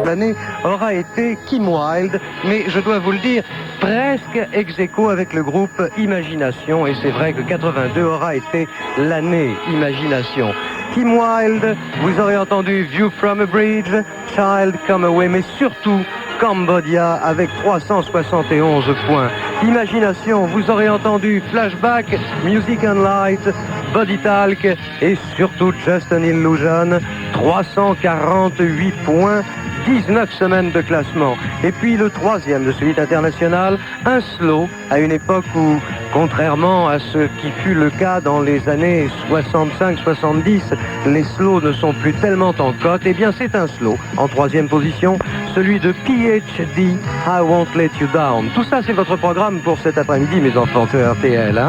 L'année aura été Kim Wilde, mais je dois vous le dire, presque ex-aequo avec le groupe Imagination, et c'est vrai que 82 aura été l'année Imagination. Kim Wilde, vous aurez entendu View from a Bridge, Child Come Away, mais surtout Cambodia avec 371 points. Imagination, vous aurez entendu Flashback, Music and Light, Body Talk et surtout Just an Illusion, 348 points. 19 semaines de classement. Et puis le troisième de suite international, un slow, à une époque où, contrairement à ce qui fut le cas dans les années 65-70, les slows ne sont plus tellement en cote, eh bien c'est un slow, en troisième position, celui de PhD, I Won't Let You Down. Tout ça, c'est votre programme pour cet après-midi, mes enfants, sur RTL.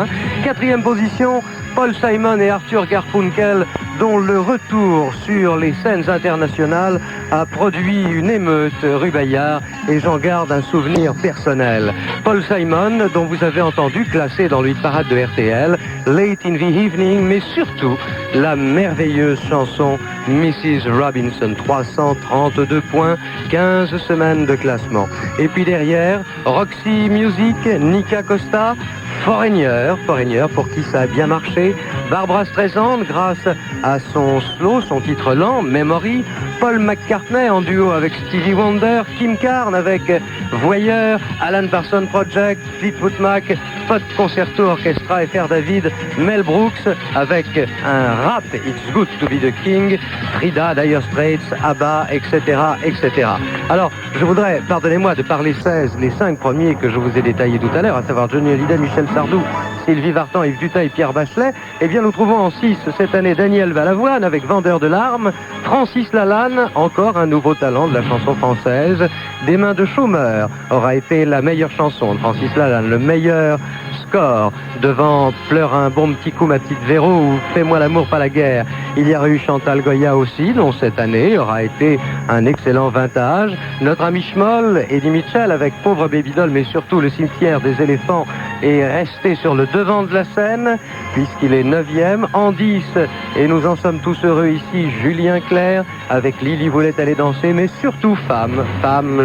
Quatrième position, Paul Simon et Arthur Garfunkel, dont le retour sur les scènes internationales a produit une émeute rue Bayard, et j'en garde un souvenir personnel. Paul Simon, dont vous avez entendu classer dans le hit parade de RTL, Late in the Evening, mais surtout la merveilleuse chanson Mrs. Robinson, 332 points, 15 semaines de classement. Et puis derrière, Roxy Music, Nika Costa, Foreigner pour qui ça a bien marché, Barbra Streisand grâce à son slow, son titre lent, Memory, Paul McCartney en duo avec Stevie Wonder, Kim Carnes avec Voyeur, Alan Parsons Project, Fleetwood Mac, Pot Concerto Orchestra, FR David, Mel Brooks avec un rap It's Good to Be the King, Frida, Dire Straits, ABBA, etc., etc. Alors, je voudrais, pardonnez-moi de parler 16, les 5 premiers que je vous ai détaillés tout à l'heure, à savoir Johnny Hallyday, Michel Sardou, Sylvie Vartan, Yves Duteil, Pierre Bachelet. Eh bien, nous trouvons en 6 cette année Daniel Balavoine avec Vendeur de larmes, Francis Lalanne, encore un nouveau talent de la chanson française. Des mains de chômeur aura été la meilleure chanson de Francis Lalanne, le meilleur score devant Pleure un bon petit coup ma petite Véro ou Fais-moi l'amour pas la guerre. Il y a eu Chantal Goya aussi, dont cette année aura été un excellent vintage. Notre ami Schmoll, Eddie Mitchell avec Pauvre Baby Doll, mais surtout Le cimetière des éléphants est resté sur le devant de la scène puisqu'il est 9e. En 10, et nous en sommes tous heureux ici, Julien Clerc avec Lily voulait aller danser, mais surtout Femme,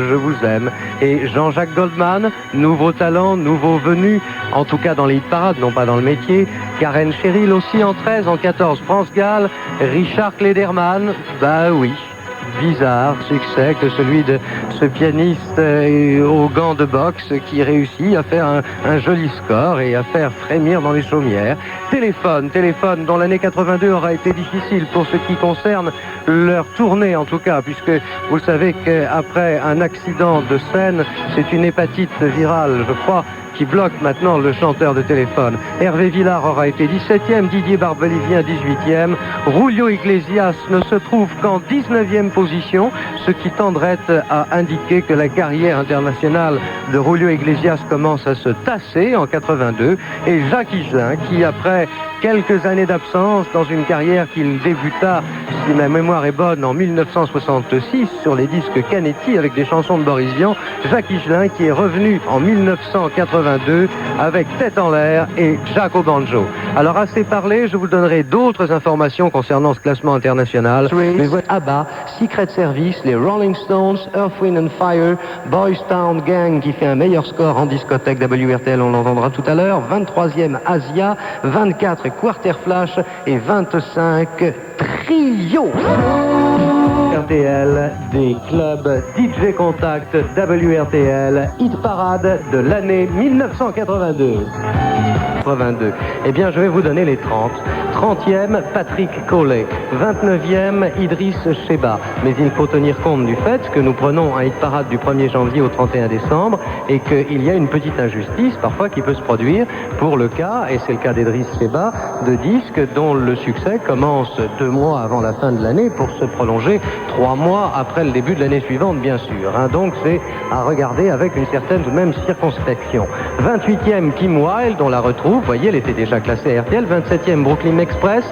je vous aime. Et Jean-Jacques Goldman, nouveau talent, nouveau venu, en tout cas dans les hit parades, non pas dans le métier. Karen Cheryl aussi en 13, en 14, France Gall, Richard Klederman, bah oui. Bizarre succès que celui de ce pianiste aux gants de boxe qui réussit à faire un joli score et à faire frémir dans les chaumières. Téléphone dont l'année 82 aura été difficile pour ce qui concerne leur tournée en tout cas, puisque vous savez qu'après un accident de scène, c'est une hépatite virale, je crois, qui bloque maintenant le chanteur de Téléphone. Hervé Villard aura été 17e, Didier Barbelivien 18e, Julio Iglesias ne se trouve qu'en 19e position, ce qui tendrait à indiquer que la carrière internationale de Julio Iglesias commence à se tasser en 82, et Jacques Higelin qui, après quelques années d'absence dans une carrière qu'il débuta, si ma mémoire est bonne, en 1966 sur les disques Canetti avec des chansons de Boris Vian, Jacques Higelin qui est revenu en 1982 avec Tête en l'air et Jacques au banjo. Alors assez parlé, je vous donnerai d'autres informations concernant ce classement international. Mais voilà, ABBA, Secret Service, les Rolling Stones, Earth, Wind and Fire, Boys Town Gang qui fait un meilleur score en discothèque WRTL, on l'entendra tout à l'heure, 23e Asia, 24 Quarter Flash et 25 Trio. RTL, des clubs DJ Contact WRTL, hit parade de l'année 1982. Eh bien, je vais vous donner les 30. 30e, Patrick Collet. 29e, Idriss Cheba. Mais il faut tenir compte du fait que nous prenons un hit parade du 1er janvier au 31 décembre et qu'il y a une petite injustice parfois qui peut se produire pour le cas, et c'est le cas d'Idriss Cheba, de disques dont le succès commence 2 mois avant la fin de l'année pour se prolonger 3 mois après le début de l'année suivante, bien sûr. Donc c'est à regarder avec une certaine tout de même circonspection. 28e, Kim Wilde, on la retrouve, vous voyez, elle était déjà classée à RTL. 27e, Brooklyn Express.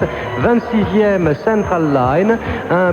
26e, Central Line.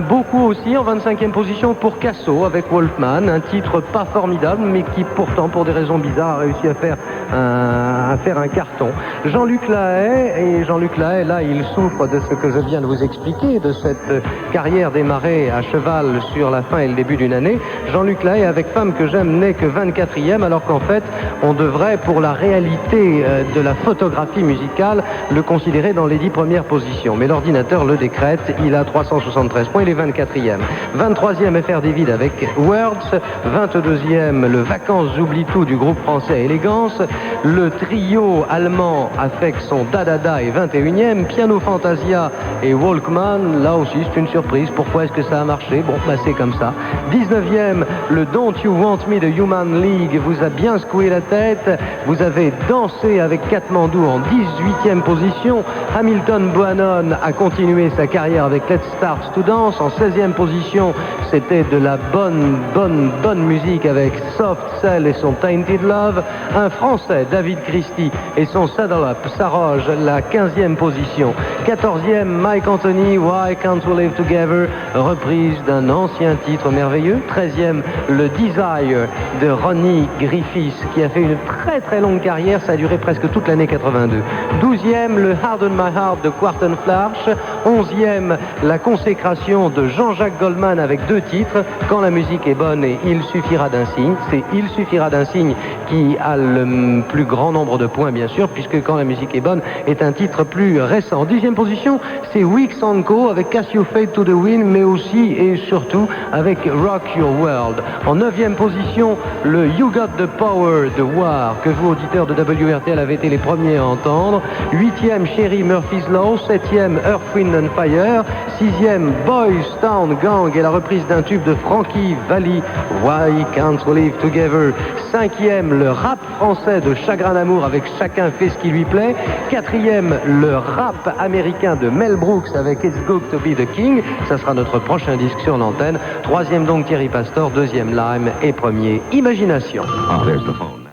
Beaucoup aussi en 25e position pour Casso avec Wolfman, un titre pas formidable, mais qui pourtant, pour des raisons bizarres, a réussi à faire un carton. Jean-Luc Lahaye, là, il souffre de ce que je viens de vous expliquer, de cette carrière démarrée à cheval sur la fin et le début d'une année. Jean-Luc Lahaye, avec Femme que j'aime, n'est que 24e, alors qu'en fait, on devrait, pour la réalité de la photographie musicale, le considérer dans les 10 premières positions. Mais l'ordinateur le décrète, il a 373 points, il est 24e. 23e, FR David avec Words. 22e, le Vacances J'oublie tout du groupe français Élégance. Le trio allemand avec son Da est 21e. Piano Fantasia et Walkman, là aussi c'est une surprise. Pourquoi est-ce que ça a marché? Bon, bah c'est comme ça. 19e, le Don't You Want Me de Human League vous a bien secoué la tête. Vous avez dansé avec Katmandou en 18e position. Hamilton Bohannon a continué sa carrière avec Let's Start to Dance. En 16e position, c'était de la bonne musique avec Soft Cell et son Tainted Love. Un Français, David Christie, et son Saddle Up s'arroge la 15e position. 14e, Mike Anthony, Why Can't We Live Together, reprise d'un ancien titre merveilleux. 13e, le Desire de Ronnie Griffiths, qui a fait une très longue carrière, ça a duré presque toute l'année 82. 12e, le Harden My Heart de Quarton Flash. 11e, la consécration de Jean-Jacques Goldman avec 2 titres, Quand la musique est bonne et Il suffira d'un signe. C'est Il suffira d'un signe qui a le plus grand nombre de points, bien sûr, puisque Quand la musique est bonne est un titre plus récent. 10e position, c'est Weeks Co avec Cast You Fade to the Wind, mais aussi et surtout avec Rock Your World. En 9e position, le You Got the Power de War, que vous, auditeurs de WRTL, avez été les premiers à entendre. 8e, Sherry Murphy's Law. 7e, Earth, Wind and Fire. 6e, Boys Town Gang et la reprise d'un tube de Frankie Valli, Why Can't We Live Together. 5e, le rap français de Chagrin d'amour avec Chacun fait ce qui lui plaît. 4e, le rap américain de Mel Brooks avec It's Good to Be the King. Ça sera notre prochain disque sur l'antenne. 3e donc Thierry Pastor, 2e Lime et 1er Imagination. Ah, there's the phone.